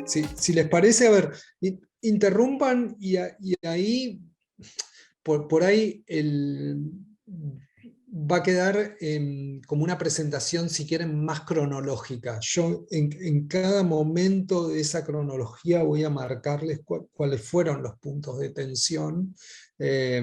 Si les parece, a ver, interrumpan y ahí, por ahí, va a quedar como una presentación, si quieren, más cronológica. Yo en cada momento de esa cronología voy a marcarles cuáles fueron los puntos de tensión, eh,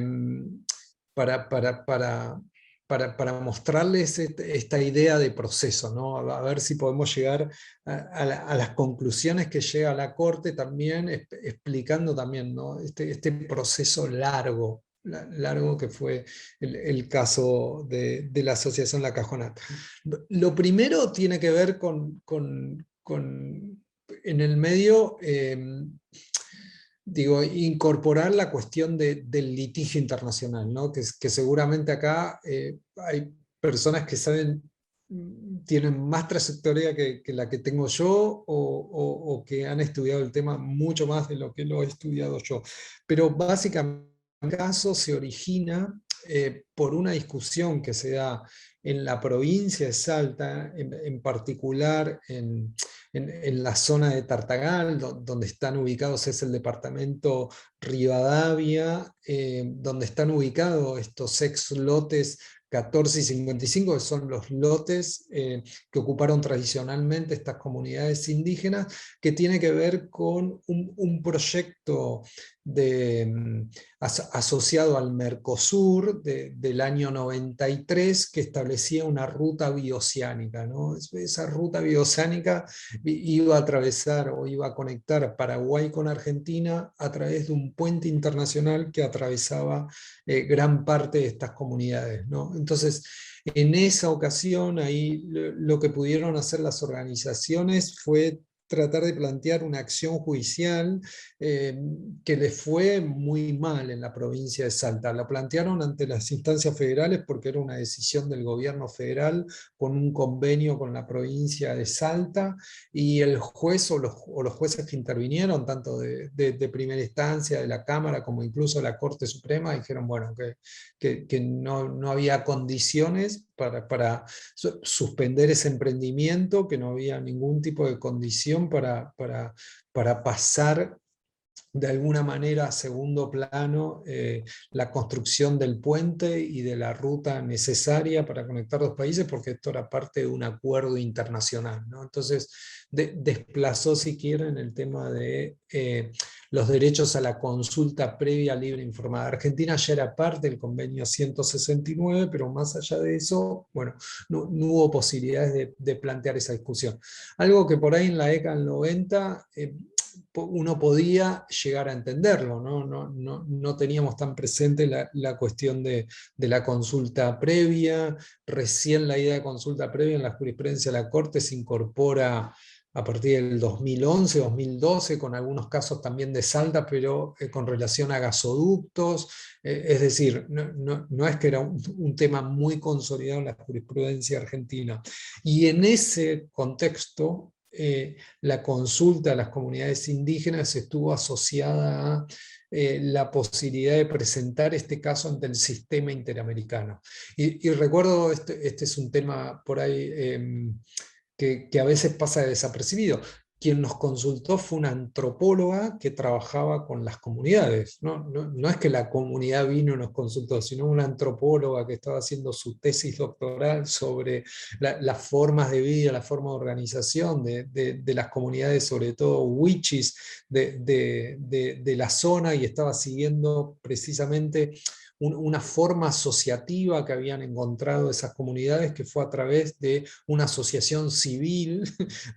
para, para, para, para mostrarles esta idea de proceso, ¿no? A ver si podemos llegar a las conclusiones que llega la Corte también, explicando también, ¿no? Este proceso largo que fue el caso de la Asociación La Cajonata. Lo primero tiene que ver con en el medio, digo, incorporar la cuestión del litigio internacional, ¿no? Que seguramente acá hay personas que saben, tienen más trayectoria que la que tengo yo, o que han estudiado el tema mucho más de lo que lo he estudiado yo. Pero básicamente el caso se origina por una discusión que se da en la provincia de Salta, en particular en la zona de Tartagal, donde están ubicados, es el departamento Rivadavia, donde están ubicados estos ex lotes 14 y 55, que son los lotes que ocuparon tradicionalmente estas comunidades indígenas, que tiene que ver con un proyecto asociado al Mercosur del año 93, que establecía una ruta bioceánica, ¿no? Esa ruta bioceánica iba a atravesar o iba a conectar Paraguay con Argentina a través de un puente internacional que atravesaba gran parte de estas comunidades, ¿no? Entonces, en esa ocasión, ahí lo que pudieron hacer las organizaciones fue tratar de plantear una acción judicial que les fue muy mal en la provincia de Salta. La plantearon ante las instancias federales porque era una decisión del gobierno federal con un convenio con la provincia de Salta, y el juez o los jueces que intervinieron, tanto de primera instancia, de la Cámara, como incluso de la Corte Suprema, dijeron, bueno, que no había condiciones para suspender ese emprendimiento, que no había ningún tipo de condición para pasar de alguna manera a segundo plano la construcción del puente y de la ruta necesaria para conectar dos países, porque esto era parte de un acuerdo internacional, ¿no? Entonces desplazó, si quieren, el tema de los derechos a la consulta previa, libre e informada. Argentina ya era parte del convenio 169, pero más allá de eso, bueno, no hubo posibilidades de plantear esa discusión. Algo que por ahí en la década del 90 uno podía llegar a entenderlo, ¿no? No teníamos tan presente la cuestión de la consulta previa. Recién la idea de consulta previa en la jurisprudencia de la Corte se incorpora a partir del 2011, 2012, con algunos casos también de Salta, pero con relación a gasoductos. Es decir, no es que era un tema muy consolidado en la jurisprudencia argentina. Y en ese contexto, la consulta a las comunidades indígenas estuvo asociada a la posibilidad de presentar este caso ante el sistema interamericano. Y recuerdo, este es un tema por ahí que a veces pasa desapercibido. Quien nos consultó fue una antropóloga que trabajaba con las comunidades. No es que la comunidad vino y nos consultó, sino una antropóloga que estaba haciendo su tesis doctoral sobre las formas de vida, la forma de organización de las comunidades, sobre todo wichis, de la zona, y estaba siguiendo precisamente una forma asociativa que habían encontrado esas comunidades, que fue a través de una asociación civil,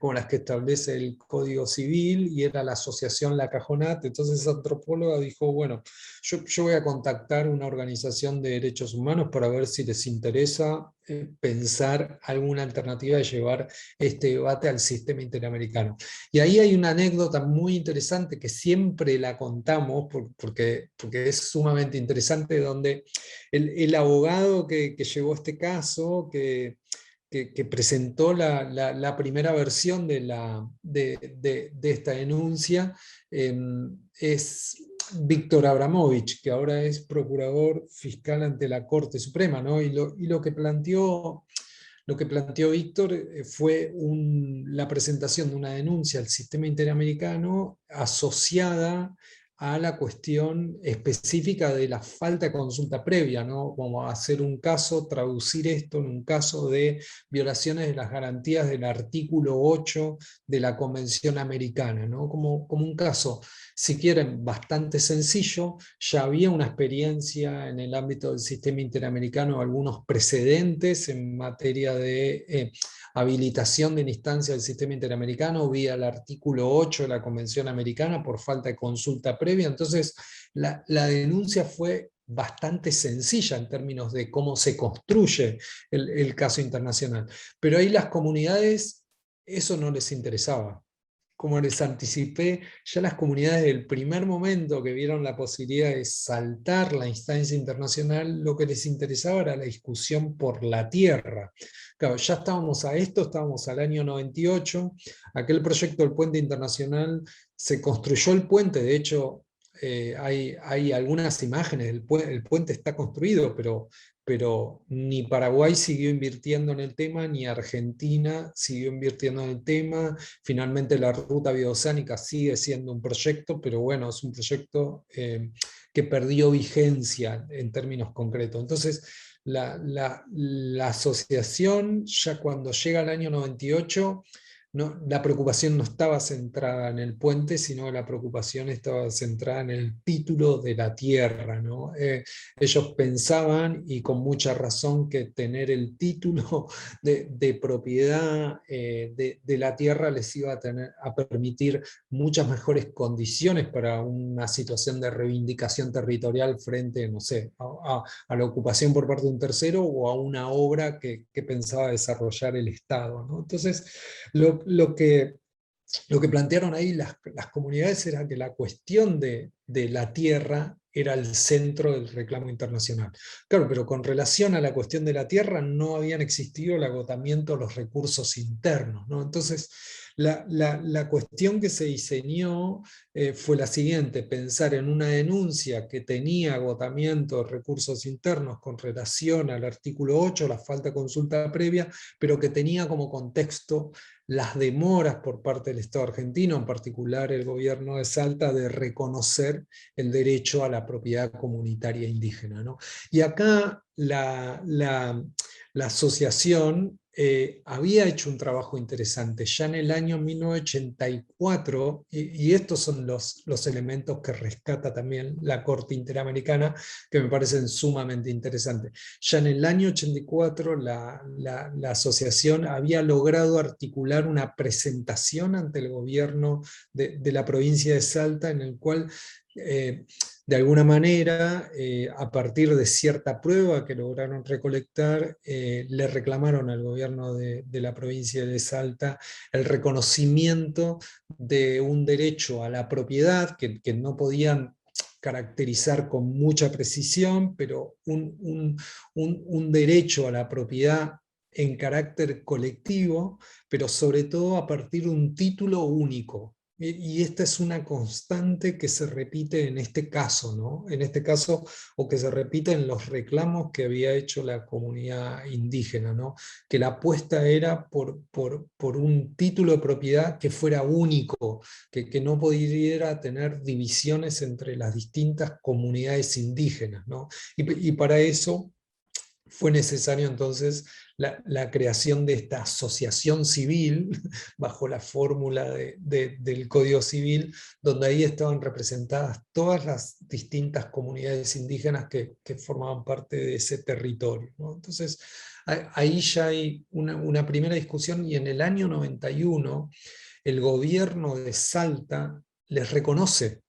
como las que establece el Código Civil, y era la asociación La Cajonata. Entonces esa antropóloga dijo, bueno, yo voy a contactar una organización de derechos humanos para ver si les interesa pensar alguna alternativa de llevar este debate al sistema interamericano. Y ahí hay una anécdota muy interesante que siempre la contamos porque es sumamente interesante, donde el abogado que llevó este caso, que presentó la primera versión de esta denuncia, es Víctor Abramovich, que ahora es procurador fiscal ante la Corte Suprema, ¿no? Y lo que planteó lo que planteó Víctor fue la presentación de una denuncia al sistema interamericano asociada a la cuestión específica de la falta de consulta previa, ¿no? Como hacer un caso, traducir esto en un caso de violaciones de las garantías del artículo 8 de la Convención Americana, ¿no? Como un caso, si quieren, bastante sencillo. Ya había una experiencia en el ámbito del sistema interamericano, algunos precedentes en materia de habilitación de la instancia del sistema interamericano vía el artículo 8 de la Convención Americana por falta de consulta previa. Entonces, la denuncia fue bastante sencilla en términos de cómo se construye el caso internacional. Pero ahí las comunidades, eso no les interesaba. Como les anticipé, ya las comunidades del primer momento que vieron la posibilidad de saltar la instancia internacional, lo que les interesaba era la discusión por la tierra. Claro, ya estábamos a esto, estábamos al año 98, aquel proyecto del puente internacional, se construyó el puente, de hecho hay algunas imágenes, el puente está construido, pero ni Paraguay siguió invirtiendo en el tema, ni Argentina siguió invirtiendo en el tema. Finalmente la ruta bioceánica sigue siendo un proyecto, pero bueno, es un proyecto que perdió vigencia en términos concretos. Entonces, la asociación, ya cuando llega el año 98, no, la preocupación no estaba centrada en el puente, sino la preocupación estaba centrada en el título de la tierra, ¿no? Ellos pensaban, y con mucha razón, que tener el título de propiedad de la tierra les iba a permitir muchas mejores condiciones para una situación de reivindicación territorial frente, no sé, a la ocupación por parte de un tercero o a una obra que pensaba desarrollar el Estado, ¿no? Entonces, lo que plantearon ahí las comunidades era que la cuestión de la tierra era el centro del reclamo internacional. Claro, pero con relación a la cuestión de la tierra no habían existido el agotamiento de los recursos internos, ¿no? Entonces, la cuestión que se diseñó fue la siguiente: pensar en una denuncia que tenía agotamiento de recursos internos con relación al artículo 8, la falta de consulta previa, pero que tenía como contexto las demoras por parte del Estado argentino, en particular el gobierno de Salta, de reconocer el derecho a la propiedad comunitaria indígena, ¿no? Y acá la asociación había hecho un trabajo interesante ya en el año 1984, y estos son los elementos que rescata también la Corte Interamericana, que me parecen sumamente interesantes. Ya en el año 84 la asociación había logrado articular una presentación ante el gobierno de la provincia de Salta, en el cual de alguna manera, a partir de cierta prueba que lograron recolectar, le reclamaron al gobierno de la provincia de Salta el reconocimiento de un derecho a la propiedad que no podían caracterizar con mucha precisión, pero un derecho a la propiedad en carácter colectivo, pero sobre todo a partir de un título único. Y esta es una constante que se repite en este caso, ¿no? En este caso, o que se repite en los reclamos que había hecho la comunidad indígena, ¿no? Que la apuesta era por un título de propiedad que fuera único, que no pudiera tener divisiones entre las distintas comunidades indígenas, ¿no? Y para eso fue necesario entonces la creación de esta asociación civil bajo la fórmula del Código Civil, donde ahí estaban representadas todas las distintas comunidades indígenas que formaban parte de ese territorio, ¿no? Entonces, ahí ya hay una primera discusión, y en el año 91 el gobierno de Salta les reconoce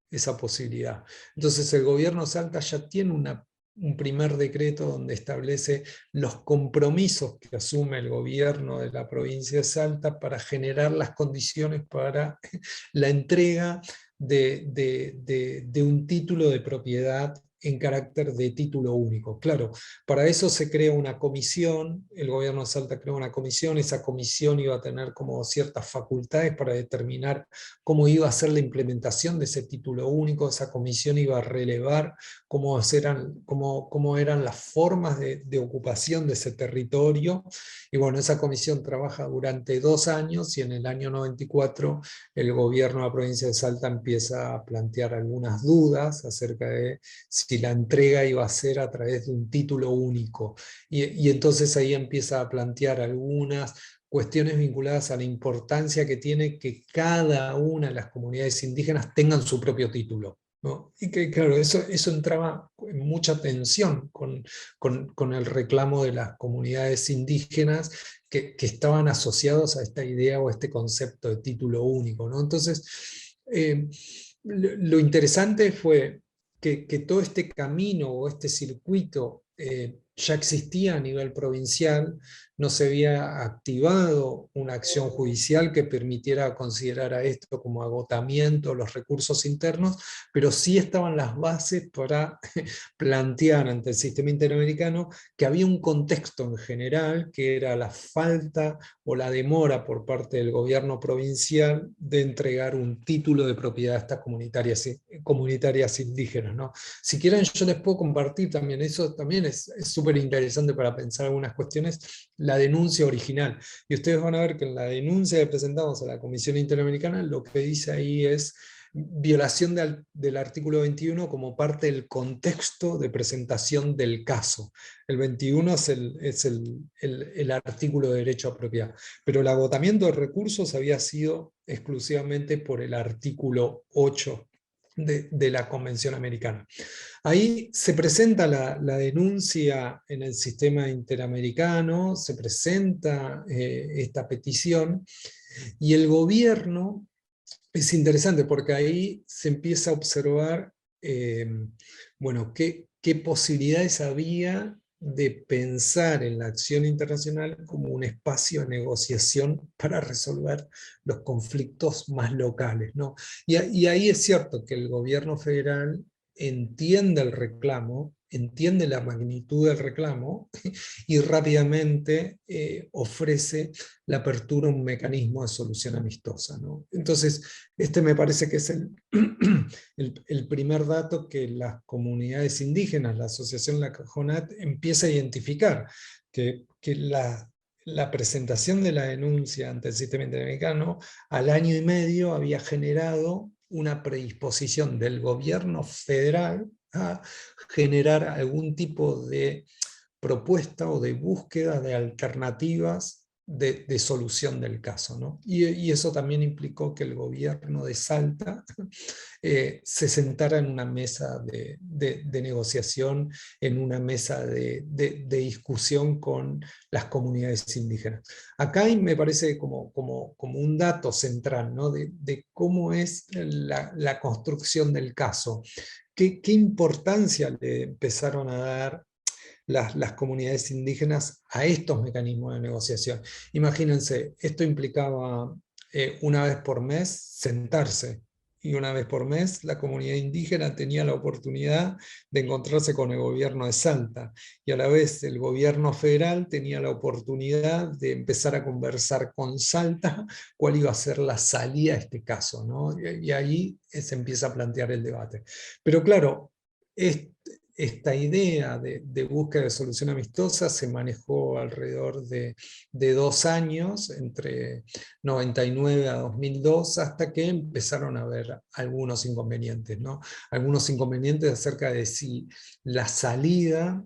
esa posibilidad. Entonces el gobierno de Salta ya tiene un primer decreto donde establece los compromisos que asume el gobierno de la provincia de Salta para generar las condiciones para la entrega de un título de propiedad en carácter de título único. Claro, para eso se crea una comisión, el gobierno de Salta creó una comisión, esa comisión iba a tener como ciertas facultades para determinar cómo iba a ser la implementación de ese título único, esa comisión iba a relevar cómo eran las formas de ocupación de ese territorio, y bueno, esa comisión trabaja durante 2 años, y en el año 94 el gobierno de la provincia de Salta empieza a plantear algunas dudas acerca de si la entrega iba a ser a través de un título único. Y entonces ahí empieza a plantear algunas cuestiones vinculadas a la importancia que tiene que cada una de las comunidades indígenas tengan su propio título, ¿no? Y que claro, eso entraba en mucha tensión con el reclamo de las comunidades indígenas que estaban asociados a esta idea o este concepto de título único, ¿no? Entonces, lo interesante fue que todo este camino o este circuito ya existía a nivel provincial, no se había activado una acción judicial que permitiera considerar a esto como agotamiento de los recursos internos, pero sí estaban las bases para plantear ante el sistema interamericano que había un contexto en general, que era la falta o la demora por parte del gobierno provincial de entregar un título de propiedad a estas comunitarias indígenas, ¿no? Si quieren, yo les puedo compartir también, eso también es súper interesante para pensar algunas cuestiones, la denuncia original. Y ustedes van a ver que en la denuncia que presentamos a la Comisión Interamericana, lo que dice ahí es violación del artículo 21 como parte del contexto de presentación del caso. El 21 es el artículo de derecho a propiedad, pero el agotamiento de recursos había sido exclusivamente por el artículo 8 de la Convención Americana. Ahí se presenta la denuncia en el sistema interamericano, se presenta esta petición, y el gobierno, es interesante porque ahí se empieza a observar, bueno, qué posibilidades había de pensar en la acción internacional como un espacio de negociación para resolver los conflictos más locales, ¿no? Y ahí es cierto que el gobierno federal entiende el reclamo, entiende la magnitud del reclamo y rápidamente ofrece la apertura a un mecanismo de solución amistosa, ¿no? Entonces, este me parece que es el primer dato que las comunidades indígenas, la asociación La Cajonat, empieza a identificar, que la presentación de la denuncia ante el sistema interamericano al año y medio había generado una predisposición del gobierno federal a generar algún tipo de propuesta o de búsqueda de alternativas de solución del caso, ¿no? Y eso también implicó que el gobierno de Salta se sentara en una mesa de negociación, en una mesa de discusión con las comunidades indígenas. Acá me parece como un dato central, ¿no? de cómo es la construcción del caso. ¿Qué importancia le empezaron a dar las comunidades indígenas a estos mecanismos de negociación? Imagínense, esto implicaba una vez por mes sentarse, y una vez por mes la comunidad indígena tenía la oportunidad de encontrarse con el gobierno de Salta, y a la vez el gobierno federal tenía la oportunidad de empezar a conversar con Salta cuál iba a ser la salida a este caso, ¿no? Y ahí se empieza a plantear el debate. Pero claro, esta idea de búsqueda de solución amistosa se manejó alrededor de 2 años, entre 99 a 2002, hasta que empezaron a haber algunos inconvenientes, ¿no? Algunos inconvenientes acerca de si la salida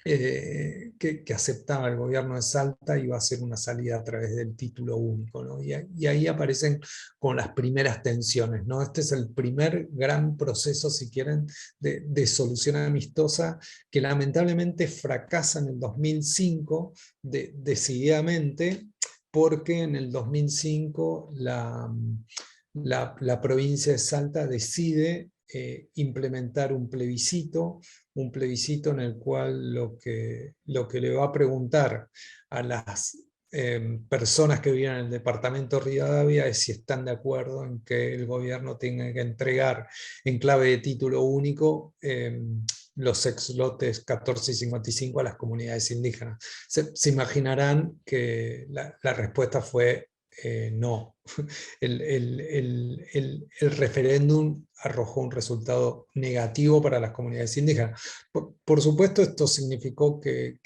que aceptaba el gobierno de Salta iba a ser una salida a través del título único, ¿no? Y ahí aparecen con las primeras tensiones, ¿no? Este es el primer gran proceso, si quieren, de solución amistosa, que lamentablemente fracasa en el 2005 decididamente, porque en el 2005 la provincia de Salta decide implementar un plebiscito en el cual lo que le va a preguntar a las personas que viven en el departamento de Rivadavia es si están de acuerdo en que el gobierno tenga que entregar en clave de título único los ex-lotes 14 y 55 a las comunidades indígenas. Se imaginarán que la respuesta fue no. El referéndum arrojó un resultado negativo para las comunidades indígenas. Por supuesto, esto significó que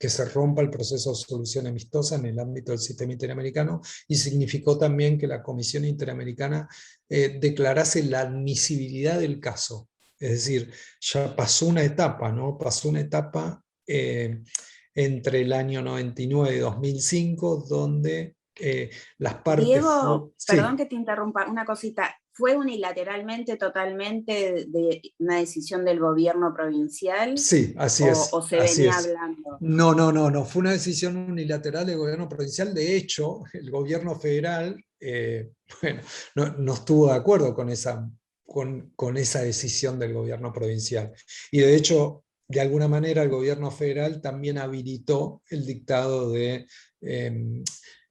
se rompa el proceso de solución amistosa en el ámbito del sistema interamericano, y significó también que la Comisión Interamericana declarase la admisibilidad del caso. Es decir, ya pasó una etapa, ¿no? Pasó una etapa entre el año 99 y 2005, donde las partes... Diego, perdón Sí, que te interrumpa, una cosita. ¿Fue unilateralmente, totalmente de una decisión del gobierno provincial sí, así o es, se así venía es. hablando? No, fue una decisión unilateral del gobierno provincial. De hecho, el gobierno federal bueno, no estuvo de acuerdo con esa decisión del gobierno provincial. Y de hecho, de alguna manera, el gobierno federal también habilitó el dictado de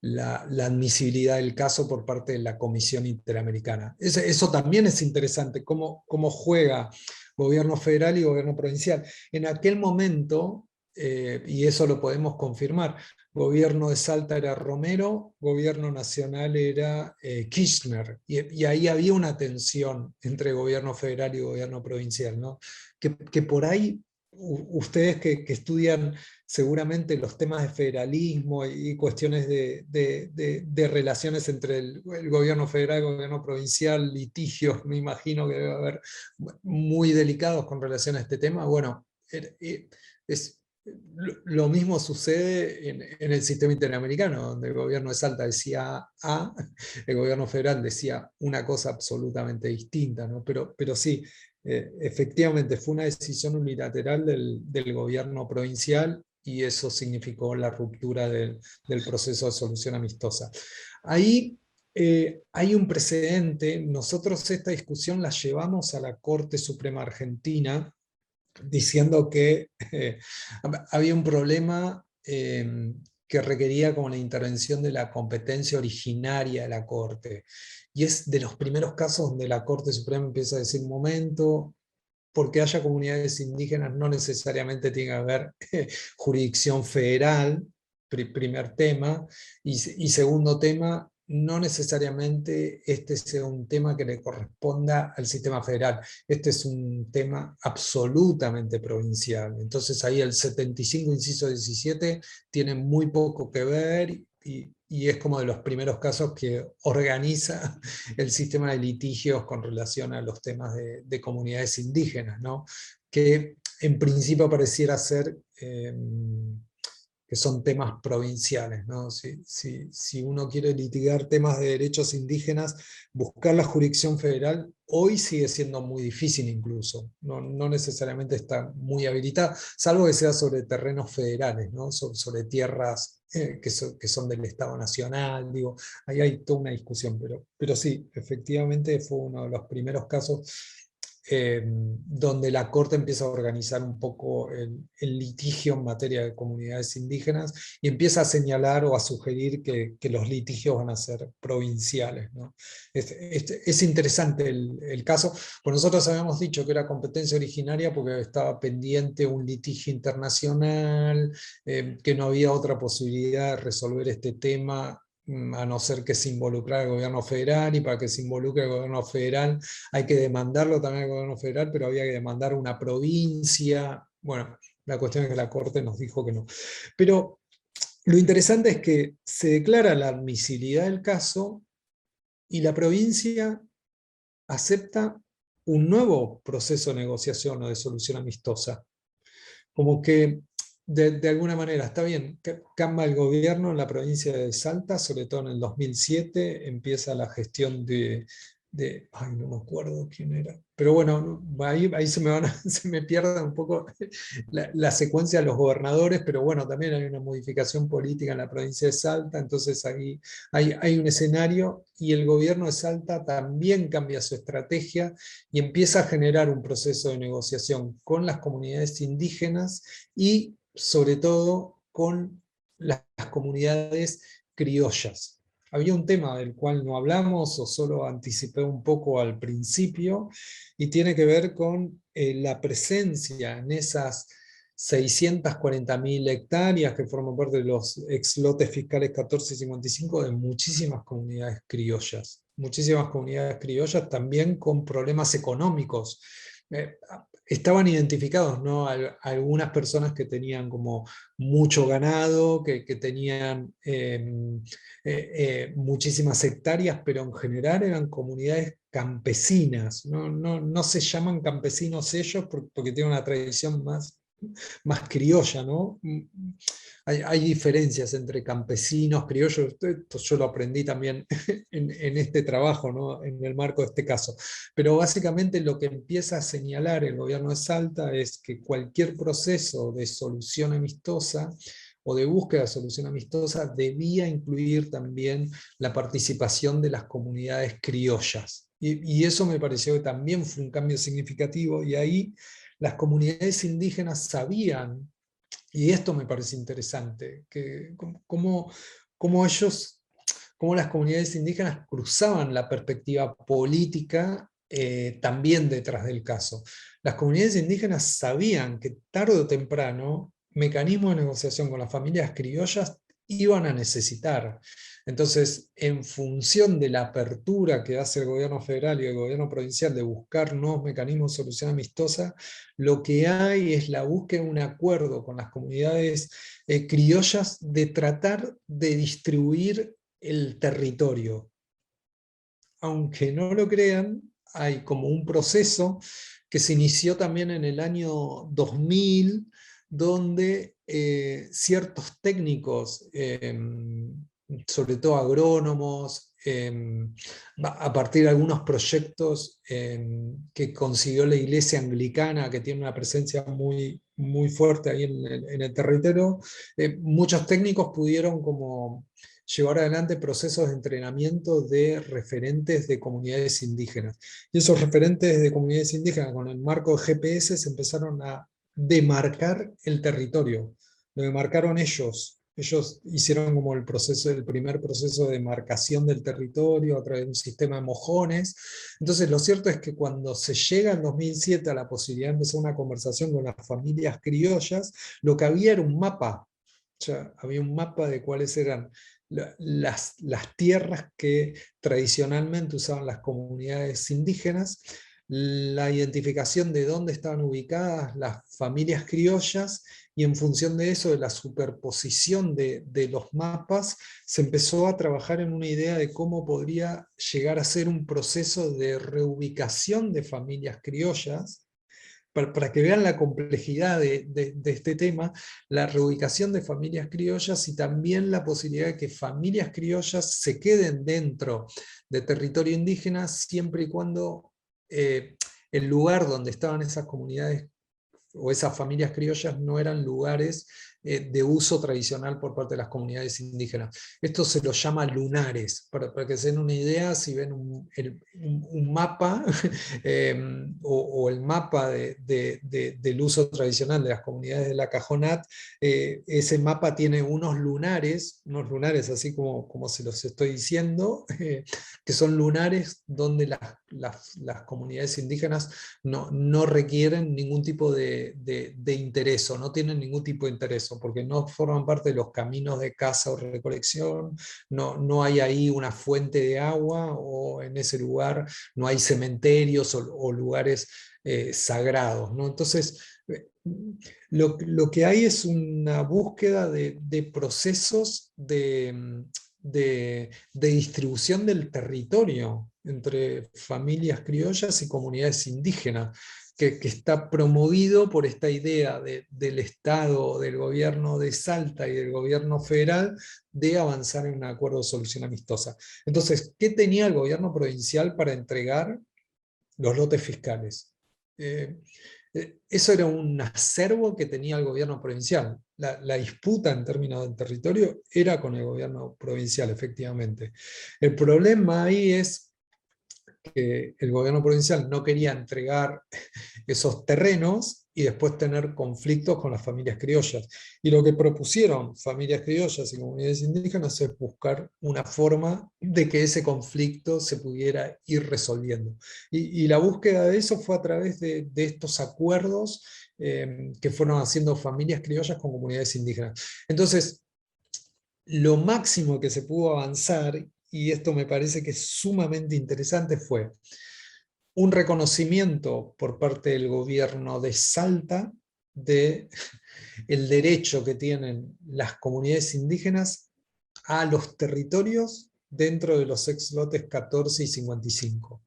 la admisibilidad del caso por parte de la Comisión Interamericana. Eso también es interesante, cómo juega gobierno federal y gobierno provincial. En aquel momento, y eso lo podemos confirmar, gobierno de Salta era Romero, gobierno nacional era Kirchner, y ahí había una tensión entre gobierno federal y gobierno provincial, ¿no? Que por ahí ustedes que estudian seguramente los temas de federalismo y cuestiones de relaciones entre el gobierno federal y el gobierno provincial, litigios, me imagino que debe haber muy delicados con relación a este tema. Bueno, es, lo mismo sucede en el sistema interamericano, donde el gobierno de Salta decía A, el gobierno federal decía una cosa absolutamente distinta, ¿no? Pero sí, efectivamente fue una decisión unilateral del gobierno provincial, y eso significó la ruptura del proceso de solución amistosa. Ahí hay un precedente. Nosotros esta discusión la llevamos a la Corte Suprema Argentina, diciendo que había un problema que requería como la intervención de la competencia originaria de la Corte. Y es de los primeros casos donde la Corte Suprema empieza a decir: un momento, porque haya comunidades indígenas no necesariamente tiene que haber jurisdicción federal, primer tema, y segundo tema, no necesariamente este sea un tema que le corresponda al sistema federal. Este es un tema absolutamente provincial. Entonces ahí el 75, inciso 17, tiene muy poco que ver, y es como de los primeros casos que organiza el sistema de litigios con relación a los temas de comunidades indígenas, ¿no? Que en principio pareciera ser que son temas provinciales, ¿no? Si uno quiere litigar temas de derechos indígenas, buscar la jurisdicción federal hoy sigue siendo muy difícil incluso, no necesariamente está muy habilitada, salvo que sea sobre terrenos federales, ¿no? Sobre tierras que son del Estado Nacional, digo, ahí hay toda una discusión, pero sí, efectivamente fue uno de los primeros casos donde la Corte empieza a organizar un poco el litigio en materia de comunidades indígenas, y empieza a señalar o a sugerir que los litigios van a ser provinciales, ¿no? Es interesante el caso, pues nosotros habíamos dicho que era competencia originaria porque estaba pendiente un litigio internacional, que no había otra posibilidad de resolver este tema a no ser que se involucrara el gobierno federal, y para que se involucre el gobierno federal hay que demandarlo también al gobierno federal, pero había que demandar una provincia. Bueno, la cuestión es que la Corte nos dijo que no. Pero lo interesante es que se declara la admisibilidad del caso, y la provincia acepta un nuevo proceso de negociación o de solución amistosa. Como que de alguna manera, está bien, cambia el gobierno en la provincia de Salta, sobre todo en el 2007, empieza la gestión ay, no me acuerdo quién era, pero bueno, ahí se me pierde un poco la secuencia de los gobernadores, pero bueno, también hay una modificación política en la provincia de Salta, entonces ahí hay un escenario, y el gobierno de Salta también cambia su estrategia y empieza a generar un proceso de negociación con las comunidades indígenas, y sobre todo con las comunidades criollas. Había un tema del cual no hablamos o solo anticipé un poco al principio, y tiene que ver con la presencia en esas 640.000 hectáreas que forman parte de los exlotes fiscales 1455 de muchísimas comunidades criollas. Muchísimas comunidades criollas también con problemas económicos. Estaban identificados, ¿no? Algunas personas que tenían como mucho ganado, que tenían muchísimas hectáreas, pero en general eran comunidades campesinas. No se llaman campesinos ellos porque tienen una tradición más criolla, ¿no? Hay diferencias entre campesinos, criollos, esto yo lo aprendí también en este trabajo, ¿no? En el marco de este caso. Pero básicamente lo que empieza a señalar el gobierno de Salta es que cualquier proceso de solución amistosa o de búsqueda de solución amistosa debía incluir también la participación de las comunidades criollas. Y eso me pareció que también fue un cambio significativo, y ahí las comunidades indígenas sabían, y esto me parece interesante, que cómo las comunidades indígenas cruzaban la perspectiva política también detrás del caso. Las comunidades indígenas sabían que tarde o temprano mecanismos de negociación con las familias criollas iban a necesitar. Entonces, en función de la apertura que hace el gobierno federal y el gobierno provincial de buscar nuevos mecanismos de solución amistosa, lo que hay es la búsqueda de un acuerdo con las comunidades criollas de tratar de distribuir el territorio. Aunque no lo crean, hay como un proceso que se inició también en el año 2000, donde ciertos técnicos, sobre todo agrónomos, a partir de algunos proyectos que consiguió la Iglesia Anglicana, que tiene una presencia muy fuerte ahí en el territorio, muchos técnicos pudieron como llevar adelante procesos de entrenamiento de referentes de comunidades indígenas. Y esos referentes de comunidades indígenas, con el marco de GPS, se empezaron a demarcar el territorio. Lo demarcaron ellos. Ellos hicieron como el primer proceso de demarcación del territorio a través de un sistema de mojones. Entonces, lo cierto es que cuando se llega en 2007 a la posibilidad de empezar una conversación con las familias criollas, lo que había era un mapa. O sea, había un mapa de cuáles eran las tierras que tradicionalmente usaban las comunidades indígenas, la identificación de dónde estaban ubicadas las familias criollas, y en función de eso, de la superposición de los mapas, se empezó a trabajar en una idea de cómo podría llegar a ser un proceso de reubicación de familias criollas, para que vean la complejidad de este tema, la reubicación de familias criollas y también la posibilidad de que familias criollas se queden dentro de territorio indígena siempre y cuando el lugar donde estaban esas comunidades o esas familias criollas no eran lugares de uso tradicional por parte de las comunidades indígenas. Esto se lo llama lunares, para que se den una idea. Si ven un mapa o el mapa del uso tradicional de las comunidades de la Cajonat, ese mapa tiene unos lunares así como se los estoy diciendo, que son lunares donde las comunidades indígenas no requieren ningún tipo de interés, o no tienen ningún tipo de interés, porque no forman parte de los caminos de caza o recolección, no hay ahí una fuente de agua, o en ese lugar no hay cementerios o lugares sagrados, ¿no? Entonces, lo que hay es una búsqueda de procesos de distribución del territorio entre familias criollas y comunidades indígenas, que está promovido por esta idea del Estado, del gobierno de Salta y del gobierno federal, de avanzar en un acuerdo de solución amistosa. Entonces, ¿qué tenía el gobierno provincial para entregar? Los lotes fiscales. Eso era un acervo que tenía el gobierno provincial. La disputa en términos del territorio era con el gobierno provincial, efectivamente. El problema ahí es que que el gobierno provincial no quería entregar esos terrenos y después tener conflictos con las familias criollas. Y lo que propusieron familias criollas y comunidades indígenas es buscar una forma de que ese conflicto se pudiera ir resolviendo. Y la búsqueda de eso fue a través de estos acuerdos que fueron haciendo familias criollas con comunidades indígenas. Entonces, lo máximo que se pudo avanzar, y esto me parece que es sumamente interesante, fue un reconocimiento por parte del gobierno de Salta de el derecho que tienen las comunidades indígenas a los territorios dentro de los ex lotes 14 y 55.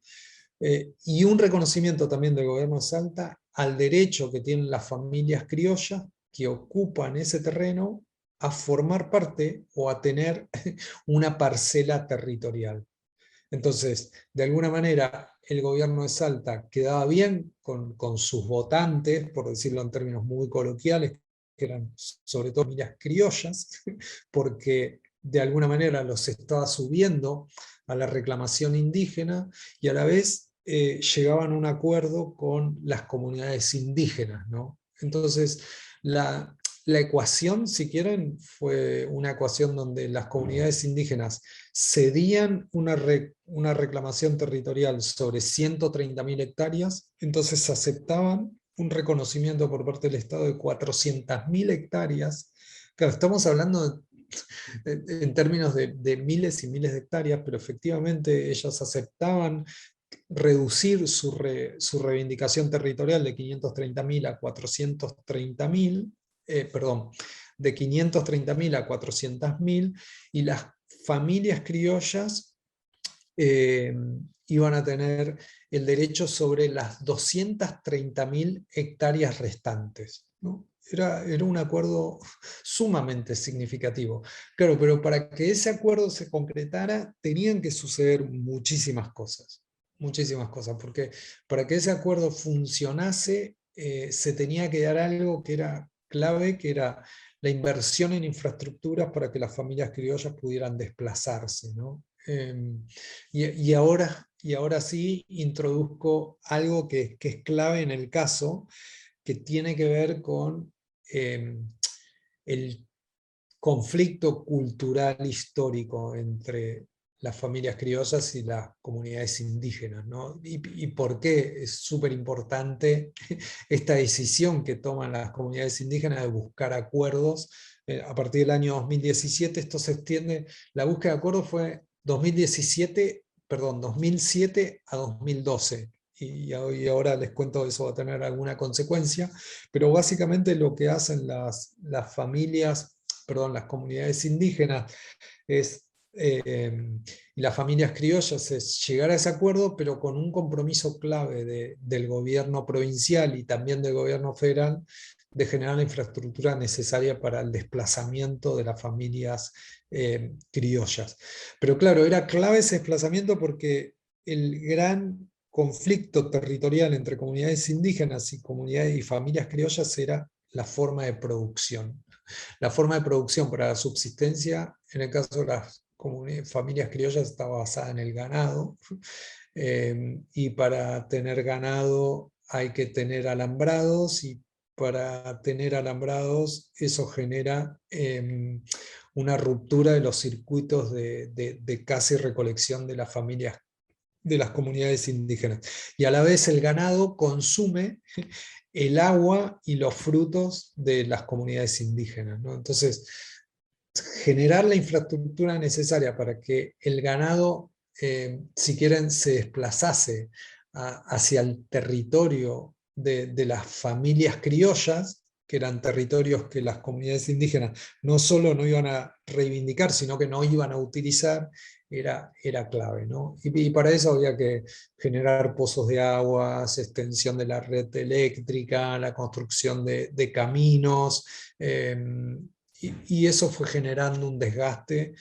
Y un reconocimiento también del gobierno de Salta al derecho que tienen las familias criollas que ocupan ese terreno a formar parte o a tener una parcela territorial. Entonces, de alguna manera, el gobierno de Salta quedaba bien con sus votantes, por decirlo en términos muy coloquiales, que eran sobre todo familias criollas, porque de alguna manera los estaba subiendo a la reclamación indígena y a la vez llegaban a un acuerdo con las comunidades indígenas, ¿no? Entonces, la ecuación, si quieren, fue una ecuación donde las comunidades indígenas cedían una reclamación territorial sobre 130.000 hectáreas, entonces aceptaban un reconocimiento por parte del Estado de 400.000 hectáreas. Claro, estamos hablando en términos de miles y miles de hectáreas, pero efectivamente ellas aceptaban reducir su reivindicación territorial de 530.000 a 430.000, perdón, de 530.000 a 400.000, y las familias criollas iban a tener el derecho sobre las 230.000 hectáreas restantes, ¿no? Era un acuerdo sumamente significativo. Claro, pero para que ese acuerdo se concretara tenían que suceder muchísimas cosas, porque para que ese acuerdo funcionase se tenía que dar algo que era clave, que era la inversión en infraestructuras para que las familias criollas pudieran desplazarse, ¿no? Y ahora sí introduzco algo que es clave en el caso, que tiene que ver con el conflicto cultural histórico entre las familias criollas y las comunidades indígenas, ¿no? Y por qué es súper importante esta decisión que toman las comunidades indígenas de buscar acuerdos. A partir del año 2017 esto se extiende, la búsqueda de acuerdos fue 2007 a 2012. Y ahora les cuento que eso va a tener alguna consecuencia, pero básicamente lo que hacen las las comunidades indígenas y las familias criollas es llegar a ese acuerdo, pero con un compromiso clave del gobierno provincial y también del gobierno federal de generar la infraestructura necesaria para el desplazamiento de las familias criollas. Pero claro, era clave ese desplazamiento porque el gran conflicto territorial entre comunidades indígenas y comunidades y familias criollas era la forma de producción. La forma de producción para la subsistencia, en el caso de las familias criollas, estaba basada en el ganado, y para tener ganado hay que tener alambrados, y para tener alambrados eso genera una ruptura de los circuitos de caza y recolección de las familias, de las comunidades indígenas. Y a la vez el ganado consume el agua y los frutos de las comunidades indígenas, ¿no? Entonces, generar la infraestructura necesaria para que el ganado, si quieren, se desplazase hacia el territorio de las familias criollas, que eran territorios que las comunidades indígenas no solo no iban a reivindicar, sino que no iban a utilizar, era clave, ¿no? Y para eso había que generar pozos de aguas, extensión de la red eléctrica, la construcción de caminos, y eso fue generando un desgaste,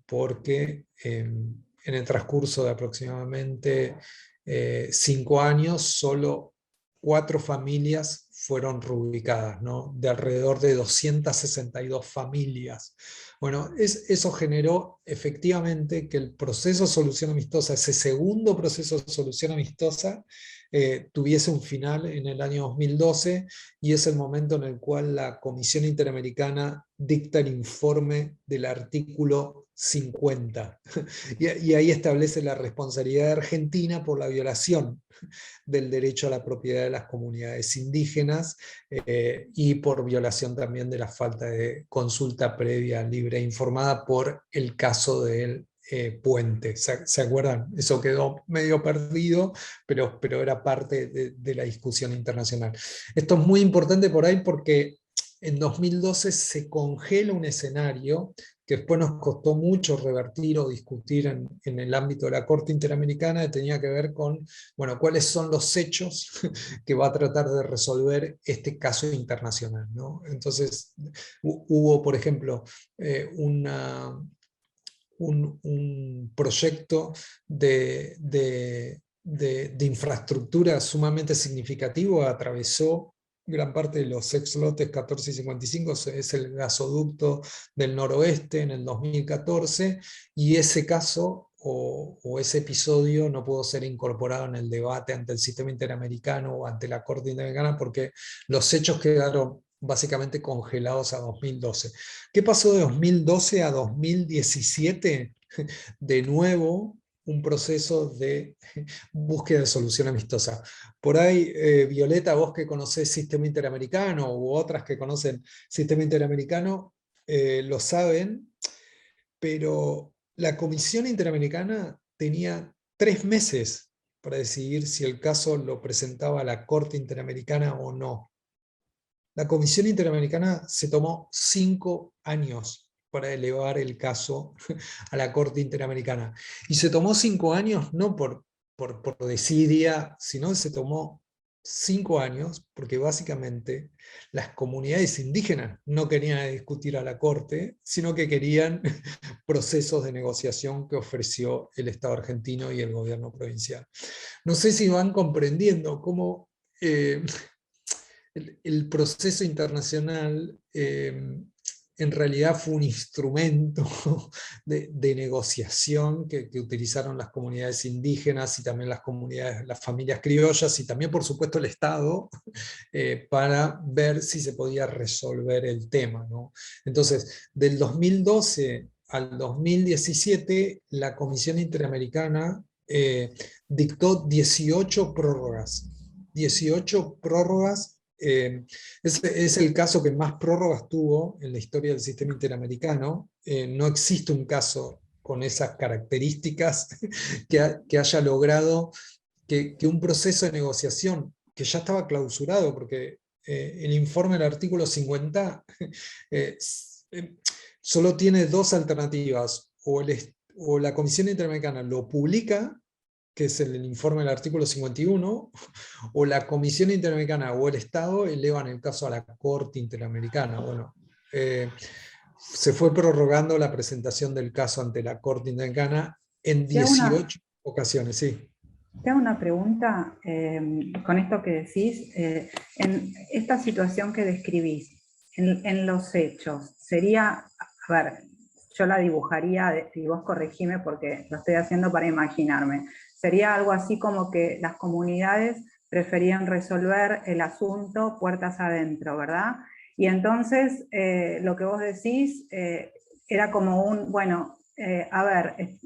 porque en el transcurso de aproximadamente 5 años solo 4 familias fueron reubicadas, ¿no? De alrededor de 262 familias. Bueno, eso generó efectivamente que el proceso de solución amistosa, ese segundo proceso de solución amistosa, tuviese un final en el año 2012, y es el momento en el cual la Comisión Interamericana dicta el informe del artículo 50. Y ahí establece la responsabilidad de Argentina por la violación del derecho a la propiedad de las comunidades indígenas, y por violación también de la falta de consulta previa, libre e informada por el caso del puente. ¿Se acuerdan? Eso quedó medio perdido, pero era parte de la discusión internacional. Esto es muy importante por ahí porque en 2012 se congela un escenario que después nos costó mucho revertir o discutir en el ámbito de la Corte Interamericana, que tenía que ver con, bueno, cuáles son los hechos que va a tratar de resolver este caso internacional, ¿no? Entonces, hubo, por ejemplo, un proyecto de infraestructura sumamente significativo, atravesó gran parte de los ex-lotes 14 y 55, es el gasoducto del noroeste en el 2014, y ese caso o ese episodio no pudo ser incorporado en el debate ante el sistema interamericano o ante la Corte Interamericana porque los hechos quedaron básicamente congelados a 2012. ¿Qué pasó de 2012 a 2017? De nuevo, un proceso de búsqueda de solución amistosa. Por ahí, Violeta, vos que conocés Sistema Interamericano, u otras que conocen Sistema Interamericano, lo saben, pero la Comisión Interamericana tenía 3 meses para decidir si el caso lo presentaba a la Corte Interamericana o no. La Comisión Interamericana se tomó 5 años para elevar el caso a la Corte Interamericana. Y se tomó 5 años no por desidia, sino se tomó 5 años porque básicamente las comunidades indígenas no querían discutir a la Corte, sino que querían procesos de negociación que ofreció el Estado argentino y el gobierno provincial. No sé si van comprendiendo cómo el proceso internacional en realidad fue un instrumento de negociación que utilizaron las comunidades indígenas y también las comunidades, las familias criollas y también por supuesto el Estado, para ver si se podía resolver el tema, ¿no? Entonces, del 2012 al 2017, la Comisión Interamericana dictó 18 prórrogas. 18 prórrogas. Es el caso que más prórrogas tuvo en la historia del sistema interamericano. No existe un caso con esas características que haya logrado que un proceso de negociación que ya estaba clausurado, porque el informe del artículo 50 eh, solo tiene 2 alternativas: o la Comisión Interamericana lo publica, que es el informe del artículo 51, o la Comisión Interamericana o el Estado elevan el caso a la Corte Interamericana. Bueno, se fue prorrogando la presentación del caso ante la Corte Interamericana en 18 ocasiones, sí. Te hago una pregunta con esto que decís. En esta situación que describís, en los hechos, sería, a ver, yo la dibujaría, y vos corregime porque lo estoy haciendo para imaginarme, sería algo así como que las comunidades preferían resolver el asunto puertas adentro, ¿verdad? Y entonces lo que vos decís era como un, bueno, a ver,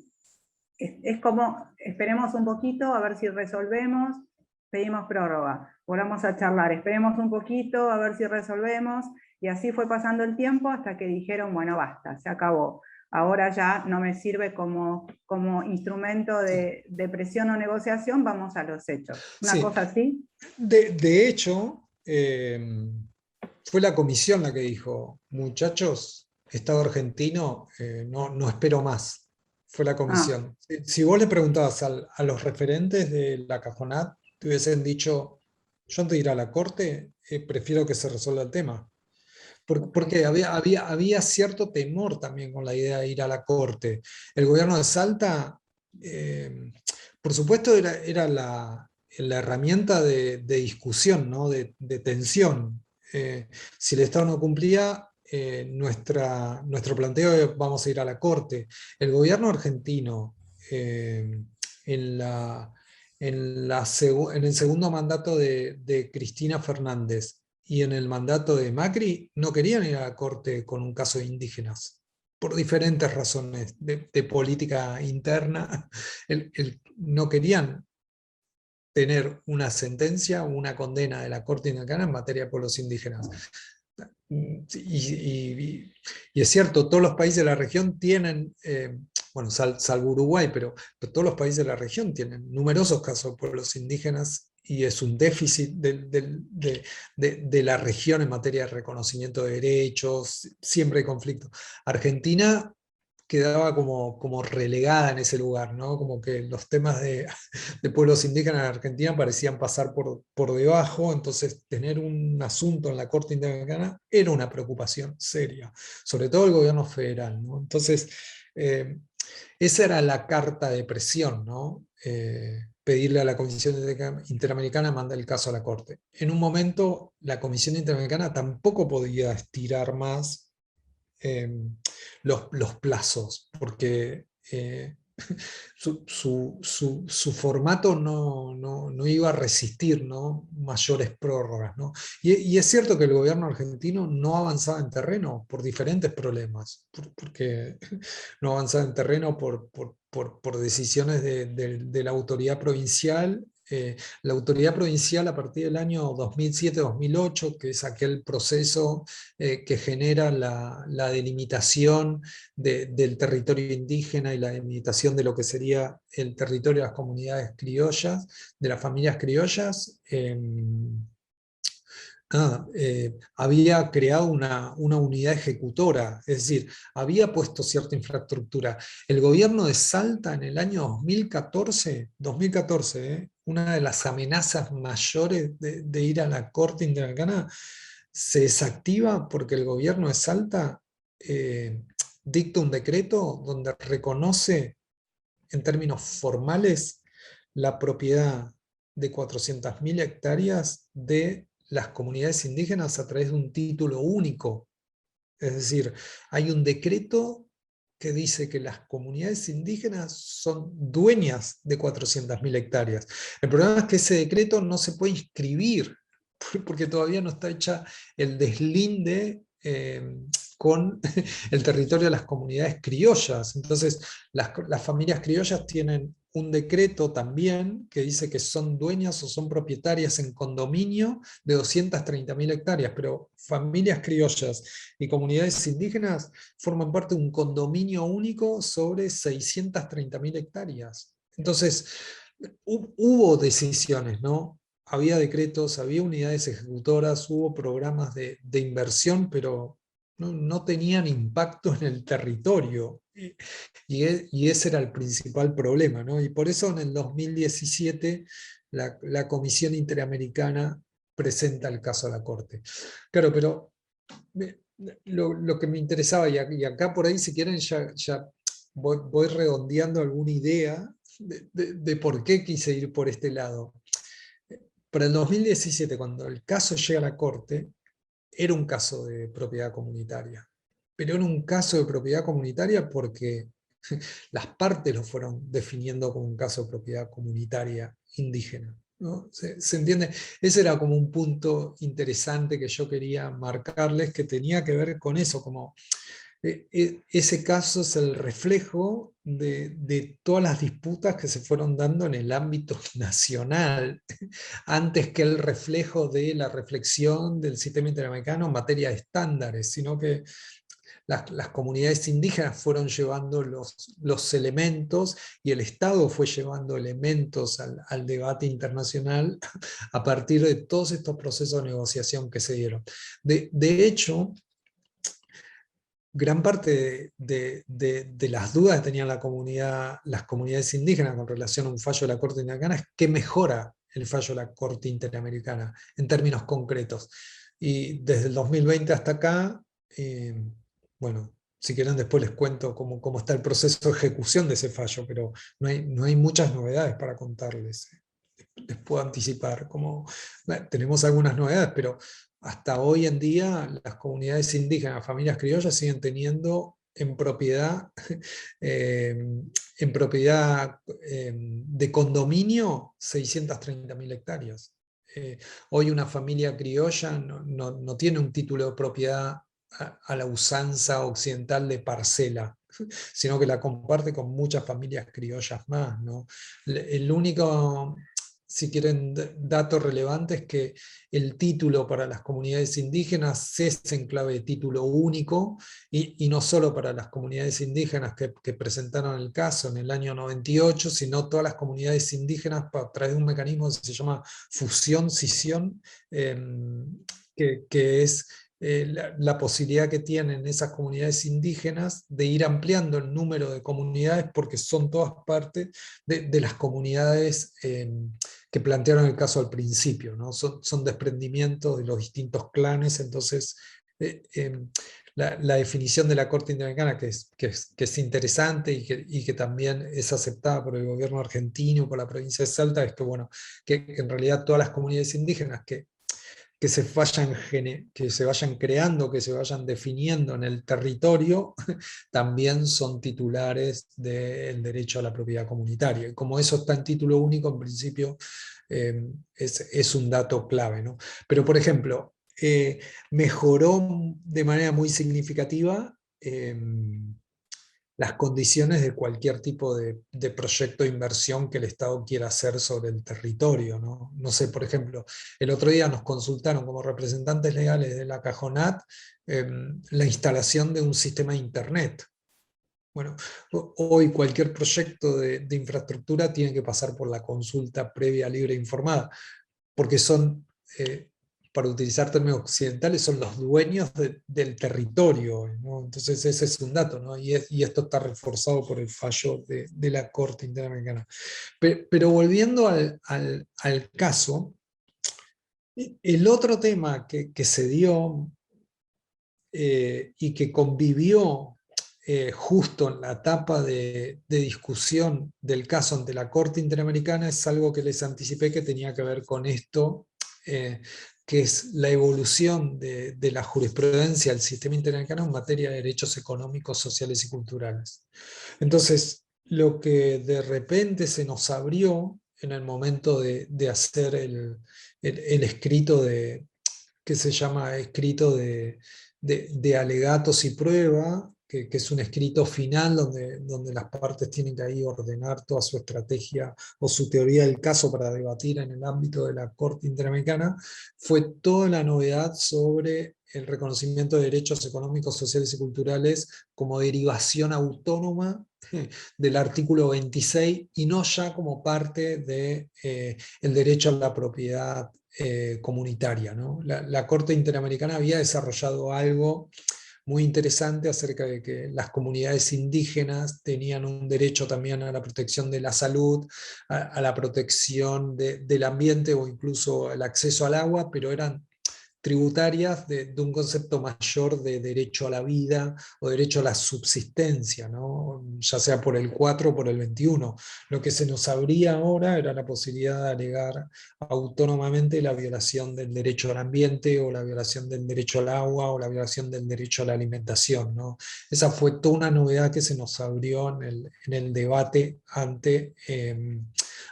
es como, esperemos un poquito a ver si resolvemos, pedimos prórroga, volvamos a charlar, esperemos un poquito a ver si resolvemos, y así fue pasando el tiempo hasta que dijeron, bueno, basta, se acabó. Ahora ya no me sirve como instrumento de presión o negociación, vamos a los hechos. ¿Una cosa así? De hecho, fue la comisión la que dijo, muchachos, Estado argentino, no espero más. Fue la comisión. Si vos le preguntabas a los referentes de la Cajonat, te hubiesen dicho, yo antes de ir a la Corte, prefiero que se resuelva el tema. Porque había cierto temor también con la idea de ir a la Corte. El gobierno de Salta, por supuesto, era la herramienta de discusión, ¿no? de tensión. Si el Estado no cumplía, nuestro planteo es vamos a ir a la Corte. El gobierno argentino, en, la, en el segundo mandato de Cristina Fernández y en el mandato de Macri, no querían ir a la Corte con un caso de indígenas, por diferentes razones de política interna. No querían tener una sentencia o una condena de la Corte Interamericana en materia de pueblos indígenas. Y es cierto, todos los países de la región tienen, bueno, salvo Uruguay, pero todos los países de la región tienen numerosos casos de pueblos indígenas y es un déficit de la región en materia de reconocimiento de derechos, siempre hay conflicto. Argentina quedaba como relegada en ese lugar, ¿no? Como que los temas de pueblos indígenas en Argentina parecían pasar por debajo, entonces tener un asunto en la Corte Interamericana era una preocupación seria, sobre todo el gobierno federal, ¿no? Entonces, esa era la carta de presión, ¿no? Pedirle a la Comisión Interamericana mandar el caso a la Corte. En un momento, la Comisión Interamericana tampoco podía estirar más los plazos, porque su formato no iba a resistir, ¿no? mayores prórrogas, ¿no? Y es cierto que el gobierno argentino no avanzaba en terreno por diferentes problemas, porque no avanzaba en terreno por decisiones de la autoridad provincial. La autoridad provincial a partir del año 2007-2008, que es aquel proceso que genera la delimitación del territorio indígena y la delimitación de lo que sería el territorio de las comunidades criollas, de las familias criollas, había creado una unidad ejecutora, es decir, había puesto cierta infraestructura. El gobierno de Salta en el año 2014, una de las amenazas mayores de ir a la Corte Interamericana, se desactiva porque el gobierno de Salta dicta un decreto donde reconoce en términos formales la propiedad de 400.000 hectáreas de las comunidades indígenas a través de un título único. Es decir, hay un decreto que dice que las comunidades indígenas son dueñas de 400.000 hectáreas. El problema es que ese decreto no se puede inscribir, porque todavía no está hecha el deslinde con el territorio de las comunidades criollas. Entonces, las familias criollas tienen un decreto también que dice que son dueñas o son propietarias en condominio de 230.000 hectáreas, pero familias criollas y comunidades indígenas forman parte de un condominio único sobre 630.000 hectáreas. Entonces, hubo decisiones, ¿no? Había decretos, había unidades ejecutoras, hubo programas de inversión, pero no tenían impacto en el territorio. Y ese era el principal problema, ¿no? Y por eso en el 2017 la Comisión Interamericana presenta el caso a la Corte. Claro, pero lo que me interesaba, y acá por ahí si quieren ya voy redondeando alguna idea de por qué quise ir por este lado. Para el 2017, cuando el caso llega a la Corte, era un caso de propiedad comunitaria. Pero era un caso de propiedad comunitaria porque las partes lo fueron definiendo como un caso de propiedad comunitaria indígena, ¿no? ¿Se entiende? Ese era como un punto interesante que yo quería marcarles, que tenía que ver con eso, como ese caso es el reflejo de todas las disputas que se fueron dando en el ámbito nacional, antes que el reflejo de la reflexión del sistema interamericano en materia de estándares, sino que las comunidades indígenas fueron llevando los elementos y el Estado fue llevando elementos al debate internacional a partir de todos estos procesos de negociación que se dieron. De hecho, gran parte de las dudas que tenían las comunidades indígenas con relación a un fallo de la Corte Interamericana es qué mejora el fallo de la Corte Interamericana en términos concretos. Y desde el 2020 hasta acá, bueno, si quieren después les cuento cómo está el proceso de ejecución de ese fallo, pero no hay muchas novedades para contarles. les puedo anticipar. Tenemos algunas novedades, pero hasta hoy en día las comunidades indígenas, familias criollas, siguen teniendo en propiedad, de condominio 630.000 hectáreas. Hoy una familia criolla no tiene un título de propiedad a la usanza occidental de parcela, sino que la comparte con muchas familias criollas más, ¿no? El único, si quieren, dato relevante es que el título para las comunidades indígenas es en clave de título único, y no solo para las comunidades indígenas que presentaron el caso en el año 98, sino todas las comunidades indígenas a través de un mecanismo que se llama fusión-cisión, que es la posibilidad que tienen esas comunidades indígenas de ir ampliando el número de comunidades, porque son todas partes de las comunidades que plantearon el caso al principio, ¿no? Son desprendimientos de los distintos clanes. Entonces la definición de la Corte Interamericana, que es interesante y que también es aceptada por el gobierno argentino, por la provincia de Salta, es que, bueno, que en realidad todas las comunidades indígenas que se vayan creando, que se vayan definiendo en el territorio, también son titulares del derecho a la propiedad comunitaria. Y como eso está en título único, en principio es un dato clave, ¿no? Pero, por ejemplo, mejoró de manera muy significativa las condiciones de cualquier tipo de proyecto de inversión que el Estado quiera hacer sobre el territorio, ¿no? No sé, por ejemplo, el otro día nos consultaron como representantes legales de la Cajonat la instalación de un sistema de Internet. Bueno, hoy cualquier proyecto de infraestructura tiene que pasar por la consulta previa, libre e informada, porque son, para utilizar términos occidentales, son los dueños del territorio, ¿no? Entonces ese es un dato, ¿no? Y esto está reforzado por el fallo de la Corte Interamericana. Pero volviendo al caso, el otro tema que se dio y que convivió justo en la etapa de discusión del caso ante la Corte Interamericana es algo que les anticipé que tenía que ver con esto, que es la evolución de la jurisprudencia del sistema interamericano en materia de derechos económicos, sociales y culturales. Entonces, lo que de repente se nos abrió en el momento de hacer el escrito que se llama escrito de alegatos y prueba, que es un escrito final donde las partes tienen que ahí ordenar toda su estrategia o su teoría del caso para debatir en el ámbito de la Corte Interamericana, fue toda la novedad sobre el reconocimiento de derechos económicos, sociales y culturales como derivación autónoma del artículo 26 y no ya como parte del derecho a la propiedad comunitaria, ¿no? La Corte Interamericana había desarrollado algo muy interesante acerca de que las comunidades indígenas tenían un derecho también a la protección de la salud, a la protección del ambiente o incluso el acceso al agua, pero eran tributarias de un concepto mayor de derecho a la vida o derecho a la subsistencia, ¿no? Ya sea por el 4 o por el 21. Lo que se nos abría ahora era la posibilidad de alegar autónomamente la violación del derecho al ambiente o la violación del derecho al agua o la violación del derecho a la alimentación, ¿no? Esa fue toda una novedad que se nos abrió en el debate ante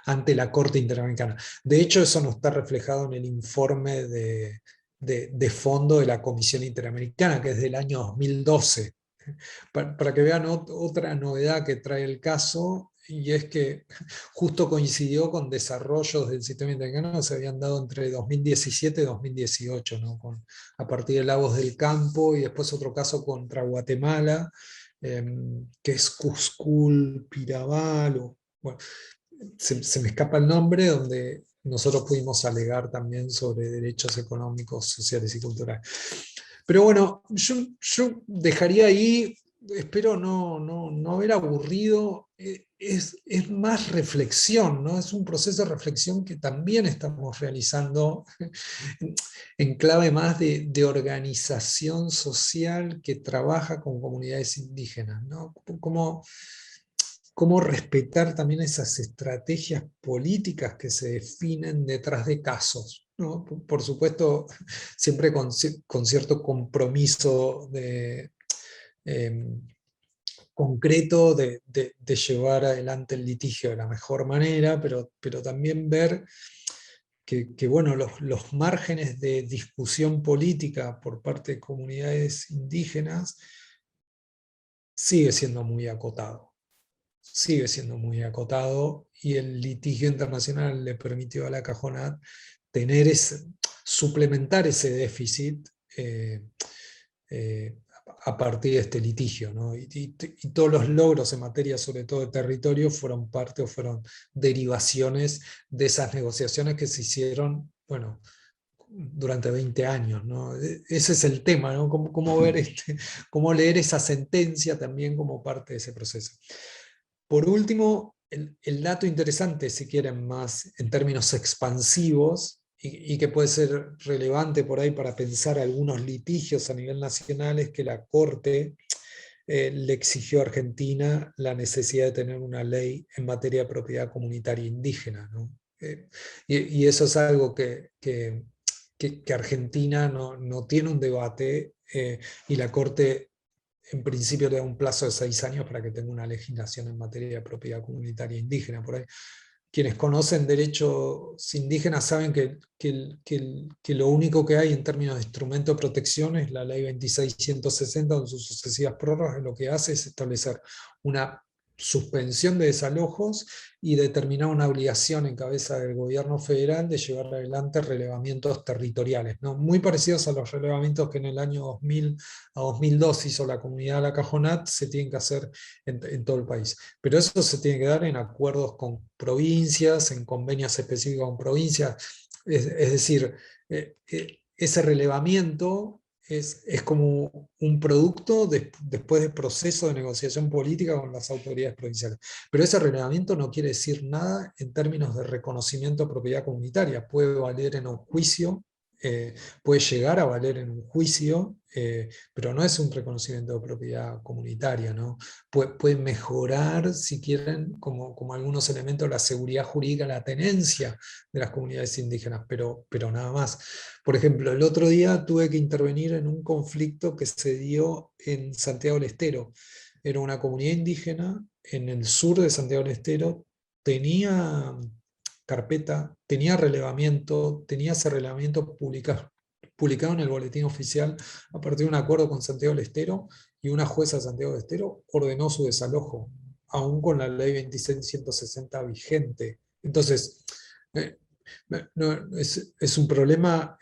la Corte Interamericana. De hecho, eso no está reflejado en el informe de fondo de la Comisión Interamericana, que es del año 2012. Para que vean otra novedad que trae el caso, y es que justo coincidió con desarrollos del sistema interamericano que se habían dado entre 2017 y 2018, ¿no? A partir de Lagos del Campo, y después otro caso contra Guatemala, que es Cuscul, Pirabal, bueno, se me escapa el nombre, donde nosotros pudimos alegar también sobre derechos económicos, sociales y culturales. Pero bueno, yo dejaría ahí, espero no haber aburrido, es más reflexión, ¿no? Es un proceso de reflexión que también estamos realizando en clave más de organización social que trabaja con comunidades indígenas, ¿no? Como cómo respetar también esas estrategias políticas que se definen detrás de casos, ¿no? Por supuesto, siempre con cierto compromiso concreto de llevar adelante el litigio de la mejor manera, pero también ver que bueno, los márgenes de discusión política por parte de comunidades indígenas sigue siendo muy acotado. Sigue siendo muy acotado, y el litigio internacional le permitió a la Cajonat suplementar ese déficit eh, a partir de este litigio, ¿no? Y todos los logros en materia, sobre todo de territorio, fueron parte o fueron derivaciones de esas negociaciones que se hicieron, bueno, durante 20 años, ¿no? Ese es el tema, ¿no? Cómo leer esa sentencia también como parte de ese proceso. Por último, el dato interesante, si quieren, más en términos expansivos, y que puede ser relevante por ahí para pensar algunos litigios a nivel nacional, es que la Corte le exigió a Argentina la necesidad de tener una ley en materia de propiedad comunitaria indígena, ¿no? Y eso es algo que Argentina no tiene un debate, y la Corte en principio le da un plazo de 6 años para que tenga una legislación en materia de propiedad comunitaria indígena. Por ahí, quienes conocen derechos indígenas saben que lo único que hay en términos de instrumento de protección es la ley 26.160 con sus sucesivas prórrogas. Lo que hace es establecer una suspensión de desalojos y determinar una obligación en cabeza del gobierno federal de llevar adelante relevamientos territoriales, ¿no? Muy parecidos a los relevamientos que en el año 2000 a 2002 hizo la comunidad de la Cajonat, se tienen que hacer en todo el país. Pero eso se tiene que dar en acuerdos con provincias, en convenios específicos con provincias, es decir, ese relevamiento es como un producto después del proceso de negociación política con las autoridades provinciales. Pero ese relevamiento no quiere decir nada en términos de reconocimiento de propiedad comunitaria. Puede valer en un juicio, puede llegar a valer en un juicio, pero no es un reconocimiento de propiedad comunitaria, ¿no? Puede mejorar, si quieren, como algunos elementos, la seguridad jurídica, la tenencia de las comunidades indígenas, pero nada más. Por ejemplo, el otro día tuve que intervenir en un conflicto que se dio en Santiago del Estero. Era una comunidad indígena en el sur de Santiago del Estero, tenía carpeta, tenía relevamiento, tenía ese relevamiento publicado en el boletín oficial a partir de un acuerdo con Santiago del Estero, y una jueza de Santiago del Estero ordenó su desalojo, aún con la ley 26.160 vigente. Entonces, es un problema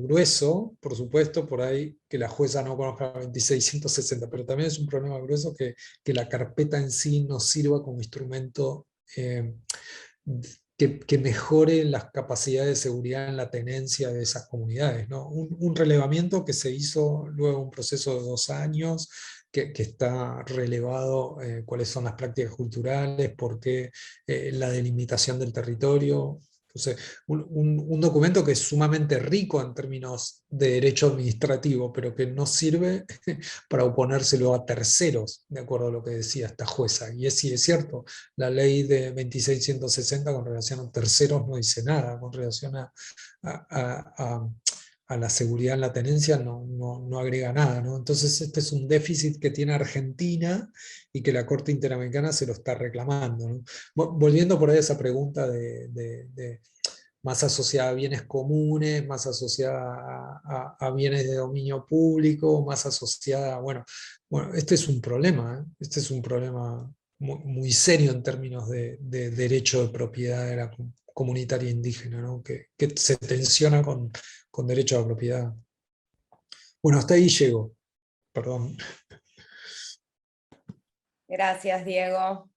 grueso, por supuesto, por ahí que la jueza no conozca la 26.160, pero también es un problema grueso que la carpeta en sí no sirva como instrumento que mejore las capacidades de seguridad en la tenencia de esas comunidades, ¿no? Un relevamiento que se hizo luego de un proceso de 2 años, que está relevado cuáles son las prácticas culturales, por qué la delimitación del territorio. Entonces, un documento que es sumamente rico en términos de derecho administrativo, pero que no sirve para oponérselo a terceros, de acuerdo a lo que decía esta jueza. Y sí es cierto, la ley de 26.160 con relación a terceros no dice nada, con relación a la seguridad en la tenencia no agrega nada, ¿no? Entonces este es un déficit que tiene Argentina y que la Corte Interamericana se lo está reclamando, ¿no? Volviendo por ahí a esa pregunta de más asociada a bienes comunes, más asociada a bienes de dominio público, más asociada, bueno, este es un problema, ¿eh? Este es un problema muy serio en términos de derecho de propiedad de la comunitaria indígena, ¿no? Que se tensiona con derecho a la propiedad. Bueno, hasta ahí llego, perdón. Gracias, Diego.